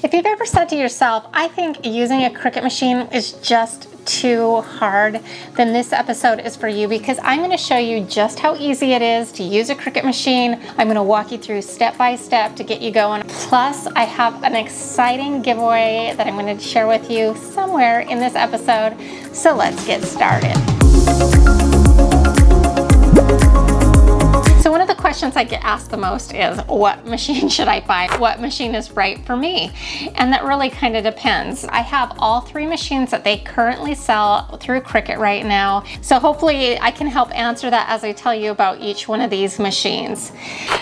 If you've ever said to yourself, I think using a Cricut machine is just too hard, then this episode is for you, because I'm going to show you just how easy it is to use a Cricut machine. I'm going to walk you through step by step to get you going. Plus, I have an exciting giveaway that I'm going to share with you somewhere in this episode. So let's get started. So one of the questions I get asked the most is, what machine should I buy? What machine is right for me? And that really kind of depends. I have all three machines that they currently sell through Cricut right now. So hopefully I can help answer that as I tell you about each one of these machines.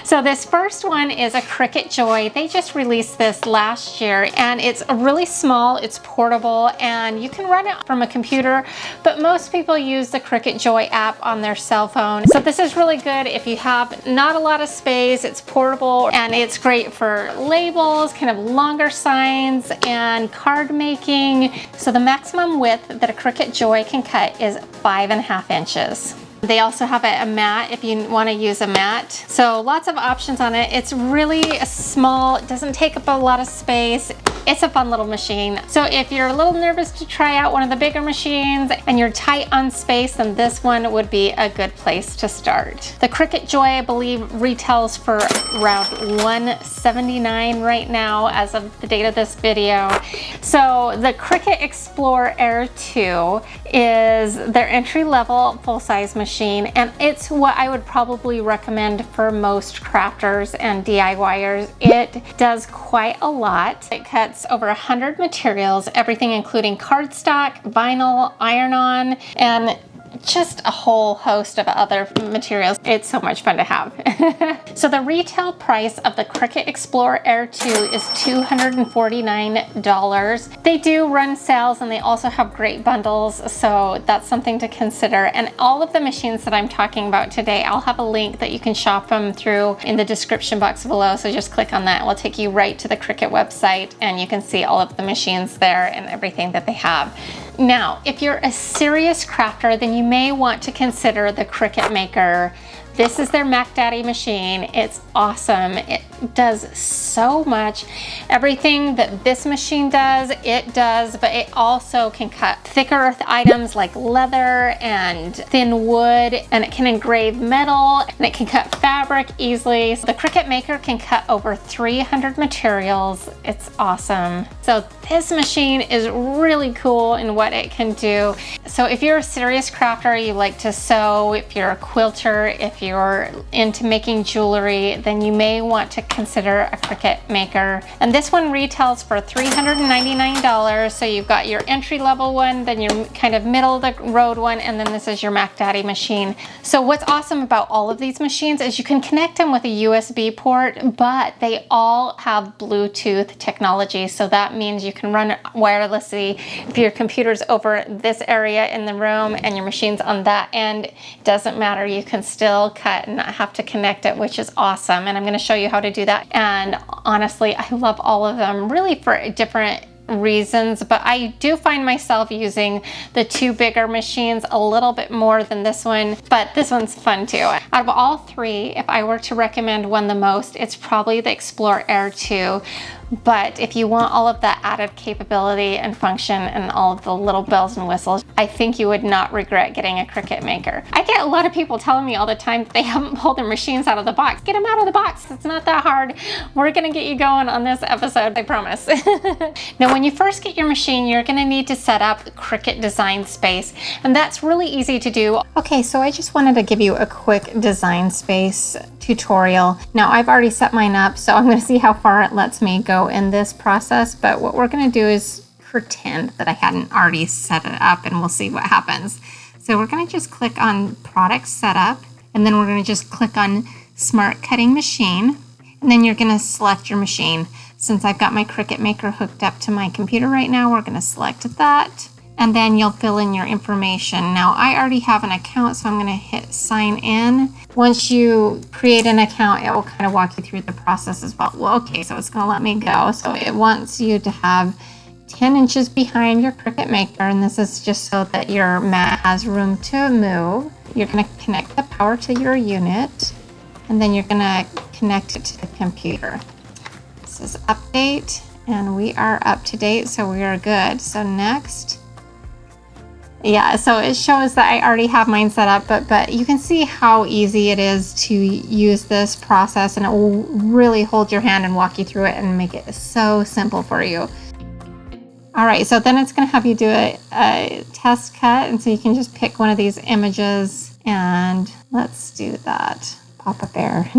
So this first one is a Cricut Joy. They just released this last year, and it's really small, it's portable, and you can run it from a computer, but most people use the Cricut Joy app on their cell phone. So this is really good if you have not a lot of space. It's portable, and it's great for labels, kind of longer signs, and card making. So the maximum width that a Cricut Joy can cut is 5.5 inches. They also have a mat if you want to use a mat. So lots of options on it. It's really small, it doesn't take up a lot of space. It's a fun little machine. So if you're a little nervous to try out one of the bigger machines and you're tight on space, then this one would be a good place to start. The Cricut Joy, I believe, retails for around $179 right now as of the date of this video. So the Cricut Explore Air 2 is their entry-level full-size machine, and it's what I would probably recommend for most crafters and DIYers. It does quite a lot. It cuts over 100 materials, everything including cardstock, vinyl, iron-on, and just a whole host of other materials. It's so much fun to have. So the retail price of the Cricut Explore Air 2 is $249. They do run sales, and they also have great bundles, so that's something to consider. And all of the machines that I'm talking about today, I'll have a link that you can shop them through in the description box below, so just click on that. It will take you right to the Cricut website, and you can see all of the machines there and everything that they have. Now, if you're a serious crafter, then you may want to consider the Cricut Maker. This is their Mac Daddy machine. It's awesome. It does so much. Everything that this machine does, it does, but it also can cut thicker items like leather and thin wood, and it can engrave metal, and it can cut fabric easily. So the Cricut Maker can cut over 300 materials. It's awesome. So this machine is really cool in what it can do. So if you're a serious crafter, you like to sew, if you're a quilter, if you're into making jewelry, then you may want to consider a Cricut Maker. And this one retails for $399. So you've got your entry-level one, then your kind of middle of the road one, and then this is your Mac Daddy machine. So what's awesome about all of these machines is you can connect them with a USB port, but they all have Bluetooth technology. So that means you can run it wirelessly. If your computer's over this area in the room and your machine's on that end, it doesn't matter. You can still cut and not have to connect it, which is awesome. And I'm going to show you how to do that. And honestly, I love all of them, really for different reasons, but I do find myself using the two bigger machines a little bit more than this one, but this one's fun too. Out of all three, if I were to recommend one the most, it's probably the Explore Air 2. But if you want all of that added capability and function and all of the little bells and whistles, I think you would not regret getting a Cricut Maker. I get a lot of people telling me all the time that they haven't pulled their machines out of the box. Get them out of the box. It's not that hard. We're gonna get you going on this episode, I promise. Now, when you first get your machine, you're gonna need to set up Cricut Design Space, and that's really easy to do. Okay, so I just wanted to give you a quick Design Space tutorial. Now, I've already set mine up, so I'm gonna see how far it lets me go in this process, but what we're going to do is pretend that I hadn't already set it up, and we'll see what happens. So we're going to just click on Product Setup, and then we're going to just click on Smart Cutting Machine, and then you're going to select your machine. Since I've got my Cricut Maker hooked up to my computer right now, we're going to select that, and then you'll fill in your information. Now, I already have an account, so I'm going to hit Sign In. Once you create an account, it will kind of walk you through the process as well. Well, okay, so it's going to let me go. So it wants you to have 10 inches behind your Cricut Maker, and this is just so that your mat has room to move. You're going to connect the power to your unit, and then you're going to connect it to the computer. This is Update, And we are up to date, so we are good. So next, yeah, so it shows that I already have mine set up, but you can see how easy it is to use this process, and it will really hold your hand and walk you through it and make it so simple for you. All right, so then it's gonna have you do a test cut, and so you can just pick one of these images, and let's do that, Papa Bear.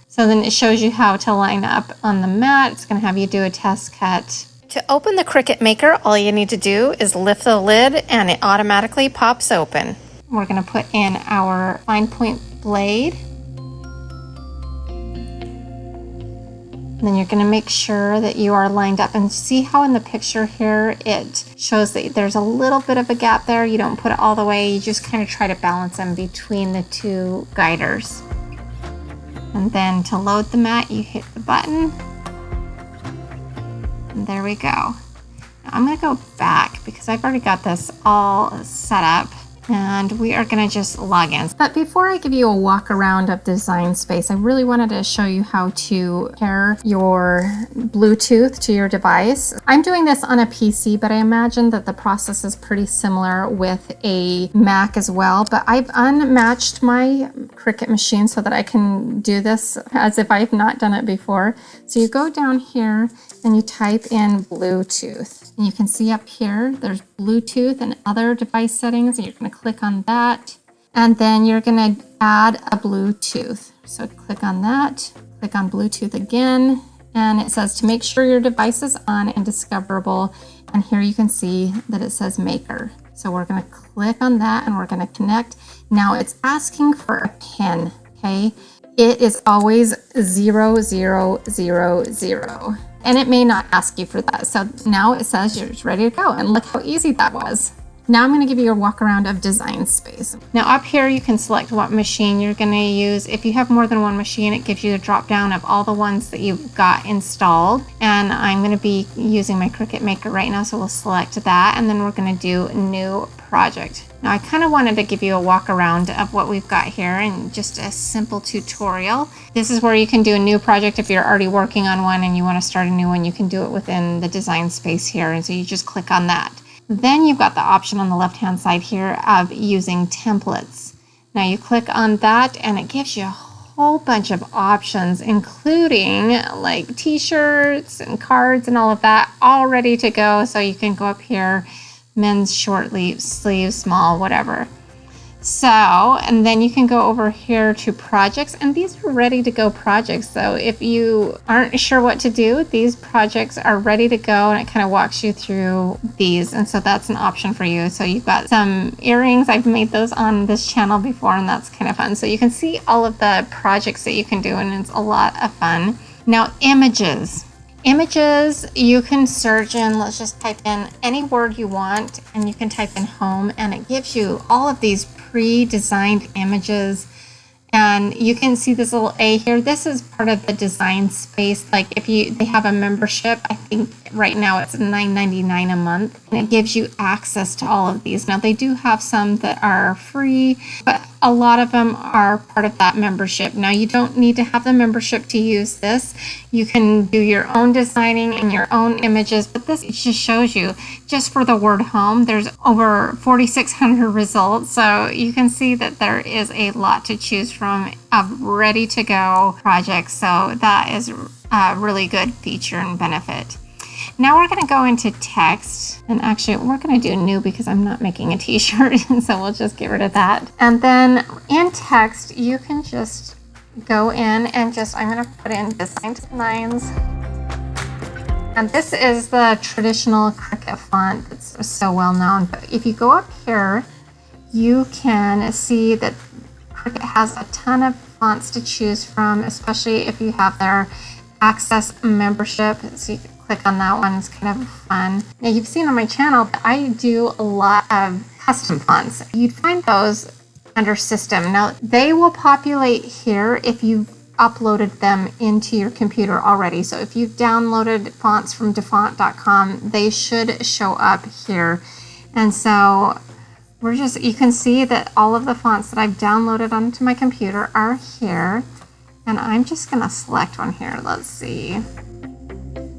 So then it shows you how to line up on the mat. It's gonna have you do a test cut. To open the Cricut Maker, all you need to do is lift the lid and it automatically pops open. We're gonna put in our fine point blade. And then you're gonna make sure that you are lined up, and see how in the picture here, it shows that there's a little bit of a gap there. You don't put it all the way, you just kind of try to balance them between the two guiders. And then to load the mat, you hit the button. And there we go. Now I'm gonna go back because I've already got this all set up, and we are gonna just log in. But before I give you a walk around of Design Space, I really wanted to show you how to pair your Bluetooth to your device. I'm doing this on a PC, but I imagine that the process is pretty similar with a Mac as well. But I've unmatched my Cricut machine so that I can do this as if I've not done it before. So you go down here and you type in Bluetooth. And you can see up here, there's Bluetooth and other device settings, and you're gonna click on that. And then you're gonna add a Bluetooth. So click on that, click on Bluetooth again, and it says to make sure your device is on and discoverable. And here you can see that it says Maker. So we're gonna click on that and we're gonna connect. Now it's asking for a pin, okay? It is always 0000. And it may not ask you for that. So now it says you're ready to go, and look how easy that was. Now I'm going to give you a walk around of Design Space. Now up here you can select what machine you're going to use. If you have more than one machine, it gives you a drop down of all the ones that you've got installed. And I'm going to be using my Cricut Maker right now, so we'll select that, and then we're going to do New Project. Now I kind of wanted to give you a walk around of what we've got here and just a simple tutorial. This is where you can do a new project. If you're already working on one and you want to start a new one, you can do it within the Design Space here, and so you just click on that. Then you've got the option on the left hand side here of using templates. Now you click on that and it gives you a whole bunch of options, including like t-shirts and cards and all of that, all ready to go. So you can go up here, men's short sleeves, small, whatever. So, and then you can go over here to projects, and these are ready to go projects. So if you aren't sure what to do, these projects are ready to go, and it kind of walks you through these. And so that's an option for you. So you've got some earrings. I've made those on this channel before, and that's kind of fun. So you can see all of the projects that you can do, and it's a lot of fun. Now, images. Images, you can search in, let's just type in any word you want, and you can type in home, and it gives you all of these pre-designed images. And you can see this little A here. This is part of the Design Space. Like if they have a membership, I think right now it's $9.99 a month, and it gives you access to all of these. Now they do have some that are free, but a lot of them are part of that membership. Now you don't need to have the membership to use this. You can do your own designing and your own images, but this just shows you, just for the word home, there's over 4,600 results. So you can see that there is a lot to choose from of ready to go projects. So that is a really good feature and benefit. Now we're going to go into text, and actually we're going to do new because I'm not making a t-shirt, so we'll just get rid of that. And then in text, you can just go in and I'm going to put in designedtothenines. And this is the traditional Cricut font that's so well known. But if you go up here, you can see that Cricut has a ton of fonts to choose from, especially if you have their Access membership. So you can click on that one. It's kind of fun. Now you've seen on my channel that I do a lot of custom fonts. You'd find those under System. Now they will populate here if you've uploaded them into your computer already. So if you've downloaded fonts from dafont.com, they should show up here. And so you can see that all of the fonts that I've downloaded onto my computer are here. And I'm just gonna select one here. Let's see.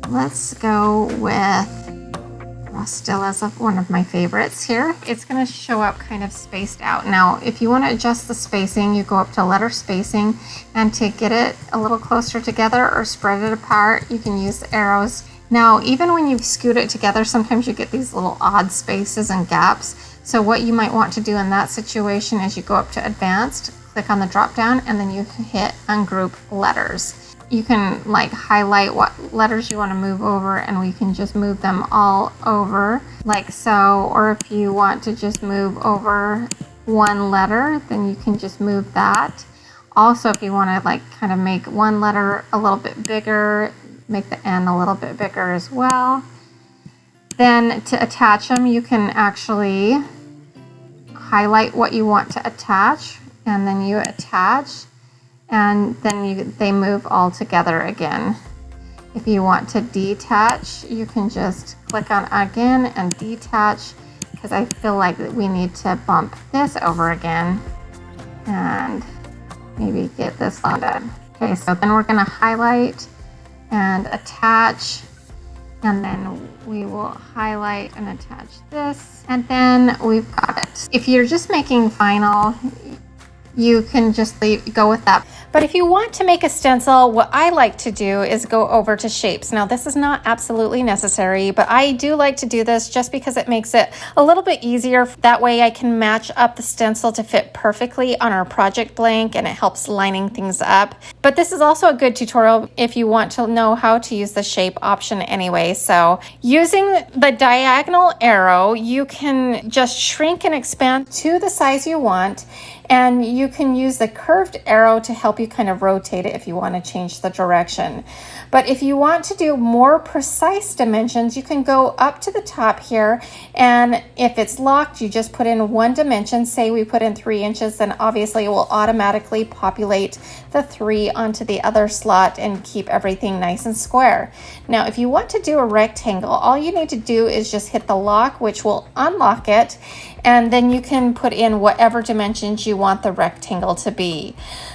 Let's go with Rostella's one of my favorites here. It's going to show up kind of spaced out. Now, if you want to adjust the spacing, you go up to letter spacing, and to get it a little closer together or spread it apart, you can use the arrows. Now, even when you scoot it together, sometimes you get these little odd spaces and gaps. So what you might want to do in that situation is you go up to advanced, click on the drop down, and then you hit ungroup letters. You can like highlight what letters you want to move over, and we can just move them all over like so. Or if you want to just move over one letter, then you can just move that. Also, if you want to like kind of make one letter a little bit bigger, make the N a little bit bigger as well. Then to attach them, you can actually highlight what you want to attach, and then you attach, and then they move all together again. If you want to detach, you can just click on again and detach, because I feel like we need to bump this over again and maybe get this landed. Okay, so then we're going to highlight and attach, and then we will highlight and attach this, and then we've got it. If you're just making final, you can just go with that. But if you want to make a stencil, what I like to do is go over to shapes. Now, this is not absolutely necessary, but I do like to do this just because it makes it a little bit easier. That way I can match up the stencil to fit perfectly on our project blank, and it helps lining things up. But this is also a good tutorial if you want to know how to use the shape option anyway. So using the diagonal arrow, you can just shrink and expand to the size you want. And you can use the curved arrow to help you kind of rotate it if you want to change the direction. But if you want to do more precise dimensions, you can go up to the top here, and if it's locked, you just put in one dimension. Say we put in 3 inches, then obviously it will automatically populate the 3 onto the other slot and keep everything nice and square. Now, if you want to do a rectangle, all you need to do is just hit the lock, which will unlock it, and then you can put in whatever dimensions you want the rectangle to be.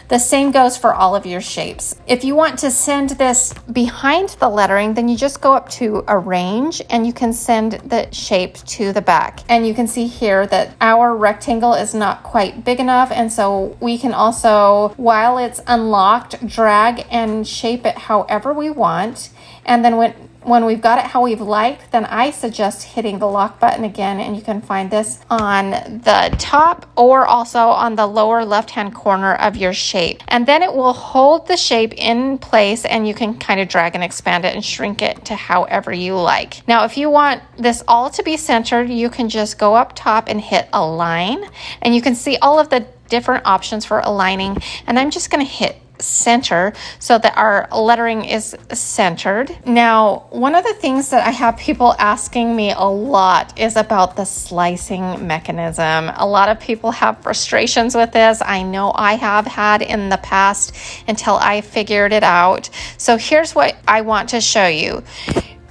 The same goes for all of your shapes. If you want to send this behind the lettering, then you just go up to arrange, and you can send the shape to the back. And you can see here that our rectangle is not quite big enough, and so we can also, while it's unlocked, drag and shape it however we want. And then when we've got it how we've liked, then I suggest hitting the lock button again, and you can find this on the top or also on the lower left-hand corner of your shape. And then it will hold the shape in place, and you can kind of drag and expand it and shrink it to however you like. Now, if you want this all to be centered, you can just go up top and hit align, and you can see all of the different options for aligning. And I'm just going to hit center so that our lettering is centered. Now, one of the things that I have people asking me a lot is about the slicing mechanism. A lot of people have frustrations with this. I know I have had in the past until I figured it out. So here's what I want to show you.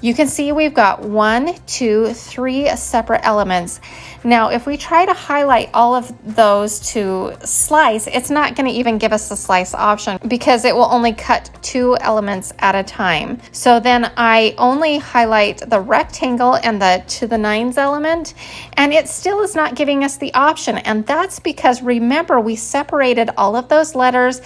You can see we've got 1, 2, 3 separate elements. Now, if we try to highlight all of those to slice, it's not going to even give us the slice option because it will only cut 2 elements at a time. So then I only highlight the rectangle and the to the nines element, and it still is not giving us the option. And that's because, remember, we separated all of those letters,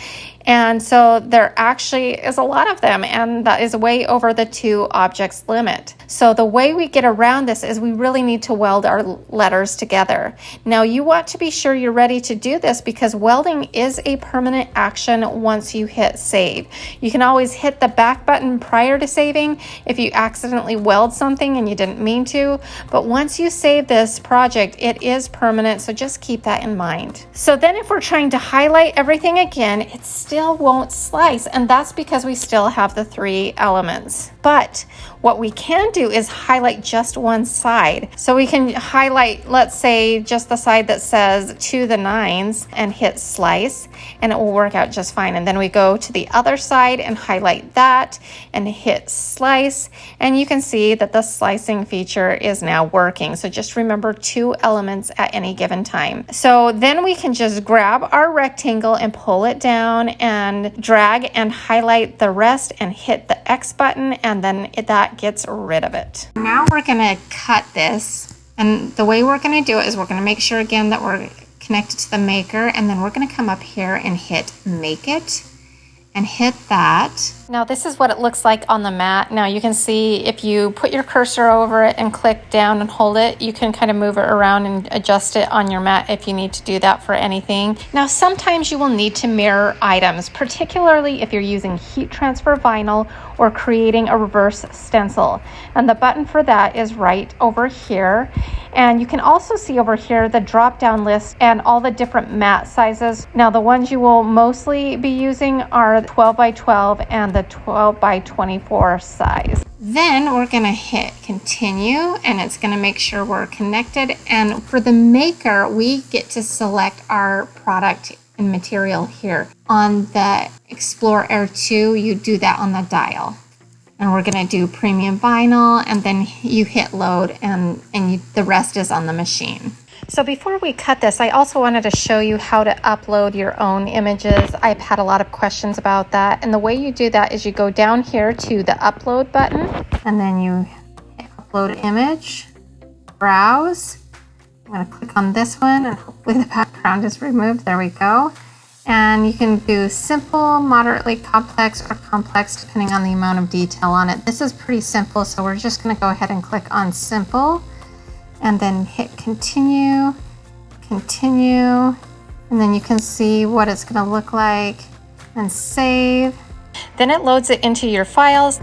and so there actually is a lot of them, and that is way over the 2 objects limit. So the way we get around this is we really need to weld our letters together. Now, you want to be sure you're ready to do this because welding is a permanent action once you hit save. You can always hit the back button prior to saving if you accidentally weld something and you didn't mean to, but once you save this project, it is permanent, so just keep that in mind. So then if we're trying to highlight everything again, it still won't slice, and that's because we still have the 3 elements. But What we can do is highlight just one side. So we can highlight, let's say, just the side that says "To the Nines" and hit slice, and it will work out just fine. And then we go to the other side and highlight that and hit slice, and you can see that the slicing feature is now working. So just remember 2 elements at any given time. So then we can just grab our rectangle and pull it down and drag and highlight the rest and hit the X button, and then that gets rid of it. Now we're gonna cut this, and the way we're gonna do it is we're gonna make sure again that we're connected to the maker, and then we're gonna come up here and hit Make It and hit that. Now this is what it looks like on the mat. Now you can see if you put your cursor over it and click down and hold it, you can kind of move it around and adjust it on your mat if you need to do that for anything. Now sometimes you will need to mirror items, particularly if you're using heat transfer vinyl or creating a reverse stencil. And the button for that is right over here. And you can also see over here the drop down list and all the different mat sizes. Now the ones you will mostly be using are 12 by 12 and the 12 by 24 size. Then we're gonna hit continue, and it's gonna make sure we're connected. And for the maker, we get to select our product and material here. On the Explore Air 2, you do that on the dial. And we're gonna do premium vinyl, and then you hit load, and the rest is on the machine. So before we cut this, I also wanted to show you how to upload your own images. I've had a lot of questions about that. And the way you do that is you go down here to the upload button, and then you hit upload image, browse. I'm gonna click on this one, and hopefully the background is removed. There we go. And you can do simple, moderately complex, or complex depending on the amount of detail on it. This is pretty simple, so we're just gonna go ahead and click on simple, and then hit continue, continue, and then you can see what it's gonna look like, and save. Then it loads it into your files.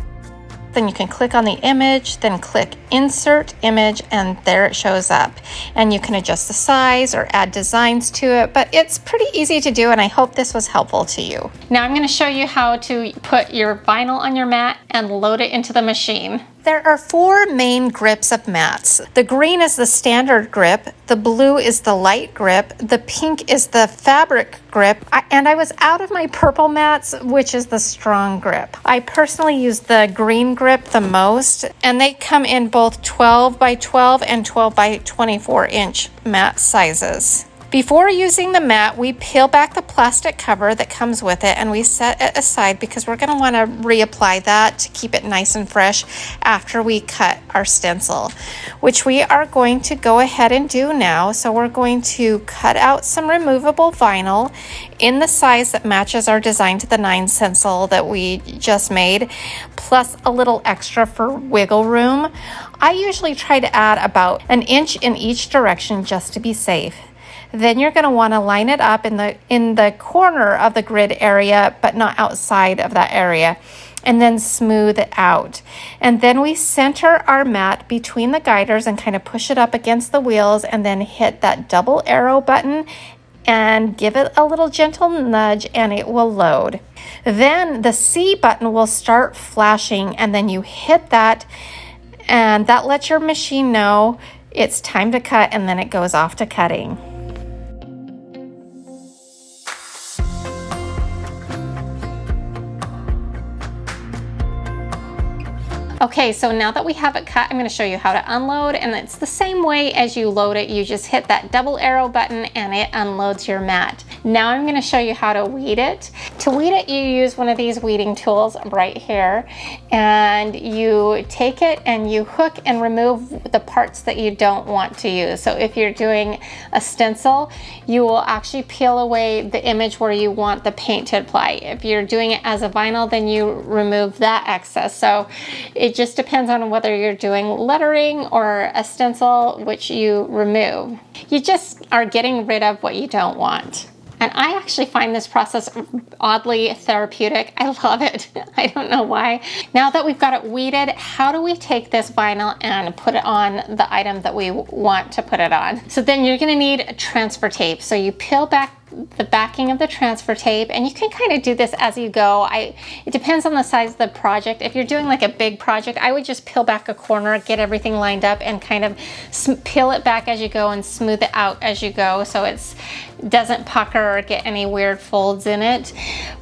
Then you can click on the image, then click insert image, and there it shows up. And you can adjust the size or add designs to it, but it's pretty easy to do, and I hope this was helpful to you. Now I'm gonna show you how to put your vinyl on your mat and load it into the machine. There are 4 main grips of mats. The green is the standard grip, the blue is the light grip, the pink is the fabric grip, and I was out of my purple mats, which is the strong grip. I personally use the green grip the most, and they come in both 12 by 12 and 12 by 24 inch mat sizes. Before using the mat, we peel back the plastic cover that comes with it, and we set it aside because we're going to want to reapply that to keep it nice and fresh after we cut our stencil, which we are going to go ahead and do now. So we're going to cut out some removable vinyl in the size that matches our Design to the Nines stencil that we just made, plus a little extra for wiggle room. I usually try to add about 1 inch in each direction just to be safe. Then you're going to want to line it up in the corner of the grid area, but not outside of that area, and then smooth it out. And then we center our mat between the guiders and kind of push it up against the wheels, and then hit that double arrow button and give it a little gentle nudge, and it will load. Then the C button will start flashing, and then you hit that, and that lets your machine know it's time to cut, and then it goes off to cutting. Okay, so now that we have it cut, I'm going to show you how to unload, and it's the same way as you load it. You just hit that double arrow button and it unloads your mat. Now I'm going to show you how to weed it. To weed it, you use one of these weeding tools right here, and you take it and you hook and remove the parts that you don't want to use. So if you're doing a stencil, you will actually peel away the image where you want the paint to apply. If you're doing it as a vinyl, then you remove that excess. So it just depends on whether you're doing lettering or a stencil, which you remove. You just are getting rid of what you don't want. And I actually find this process oddly therapeutic. I love it. I don't know why. Now that we've got it weeded, how do we take this vinyl and put it on the item that we want to put it on? So then you're gonna need transfer tape. So you peel back the backing of the transfer tape, and you can kind of do this as you go. It depends on the size of the project. If you're doing like a big project, I would just peel back a corner, get everything lined up, and kind of peel it back as you go and smooth it out as you go so it doesn't pucker or get any weird folds in it.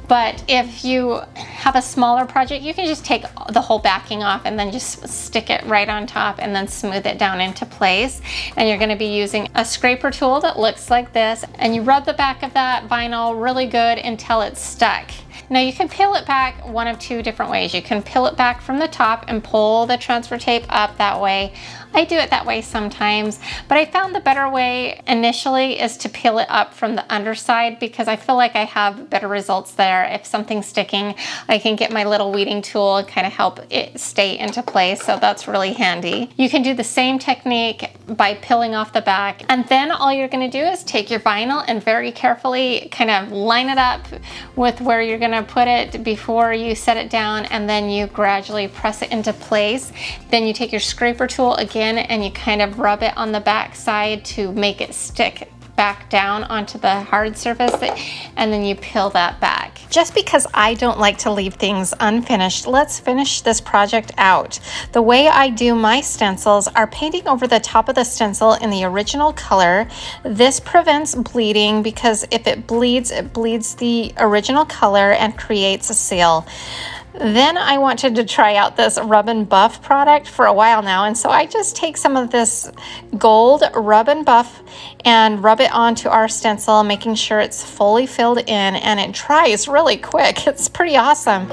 But if you have a smaller project, you can just take the whole backing off and then just stick it right on top and then smooth it down into place. And you're going to be using a scraper tool that looks like this, and you rub the back of that vinyl really good until it's stuck. Now you can peel it back one of two different ways. You can peel it back from the top and pull the transfer tape up that way. I do it that way sometimes, but I found the better way initially is to peel it up from the underside, because I feel like I have better results there. If something's sticking, I can get my little weeding tool and kind of help it stay into place, so that's really handy. You can do the same technique by peeling off the back, and then all you're going to do is take your vinyl and very carefully kind of line it up with where you're going to put it before you set it down, and then you gradually press it into place. Then you take your scraper tool again and you kind of rub it on the back side to make it stick back down onto the hard surface, and then you peel that back. Just because I don't like to leave things unfinished, let's finish this project out. The way I do my stencils are painting over the top of the stencil in the original color. This prevents bleeding, because if it bleeds the original color and creates a seal. Then I wanted to try out this Rub and Buff product for a while now, and so I just take some of this gold Rub and Buff and rub it onto our stencil, making sure it's fully filled in, and it dries really quick. It's pretty awesome.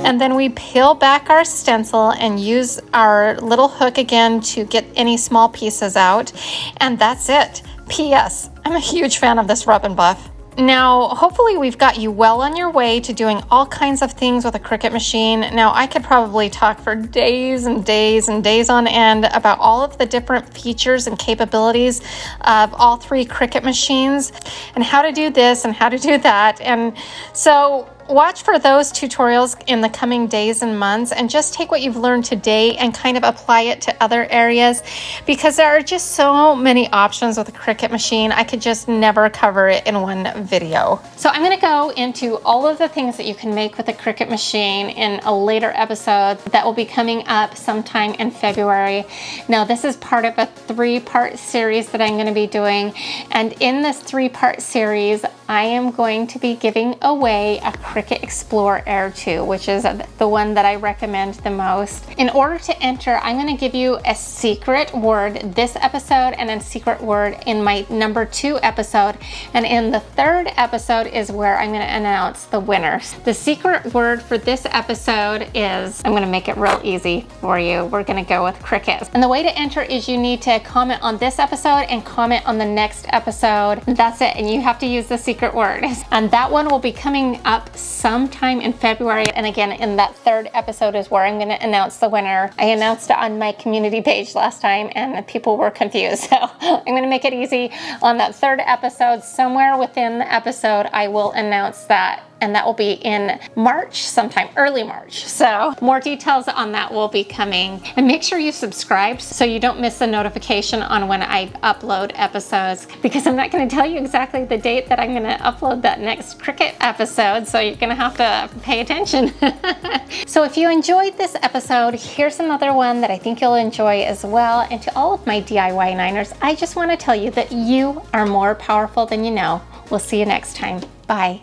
And then we peel back our stencil and use our little hook again to get any small pieces out. And that's it. P.S. I'm a huge fan of this Rub and Buff. Now, hopefully we've got you well on your way to doing all kinds of things with a Cricut machine. Now, I could probably talk for days and days and days on end about all of the different features and capabilities of all three Cricut machines and how to do this and how to do that. And so watch for those tutorials in the coming days and months, and just take what you've learned today and kind of apply it to other areas, because there are just so many options with a Cricut machine. I could just never cover it in one video. So I'm going to go into all of the things that you can make with a Cricut machine in a later episode that will be coming up sometime in February. Now, this is part of a 3-part series that I'm going to be doing, and in this 3-part series I am going to be giving away a Cricut Explore Air 2, which is the one that I recommend the most. In order to enter, I'm going to give you a secret word this episode and a secret word in my number 2 episode, and in the 3rd episode is where I'm going to announce the winners. The secret word for this episode is, I'm going to make it real easy for you. We're going to go with Cricut. And the way to enter is you need to comment on this episode and comment on the next episode. That's it, and you have to use the secret word. And that one will be coming up sometime in February. And again, in that 3rd episode is where I'm going to announce the winner. I announced it on my community page last time and people were confused. So I'm going to make it easy. On that 3rd episode, somewhere within the episode, I will announce that. And that will be in March, sometime early March. So more details on that will be coming. And make sure you subscribe so you don't miss a notification on when I upload episodes, because I'm not going to tell you exactly the date that I'm going to upload that next Cricut episode. So you're going to have to pay attention. So if you enjoyed this episode, here's another one that I think you'll enjoy as well. And to all of my DIY Niners, I just want to tell you that you are more powerful than you know. We'll see you next time. Bye.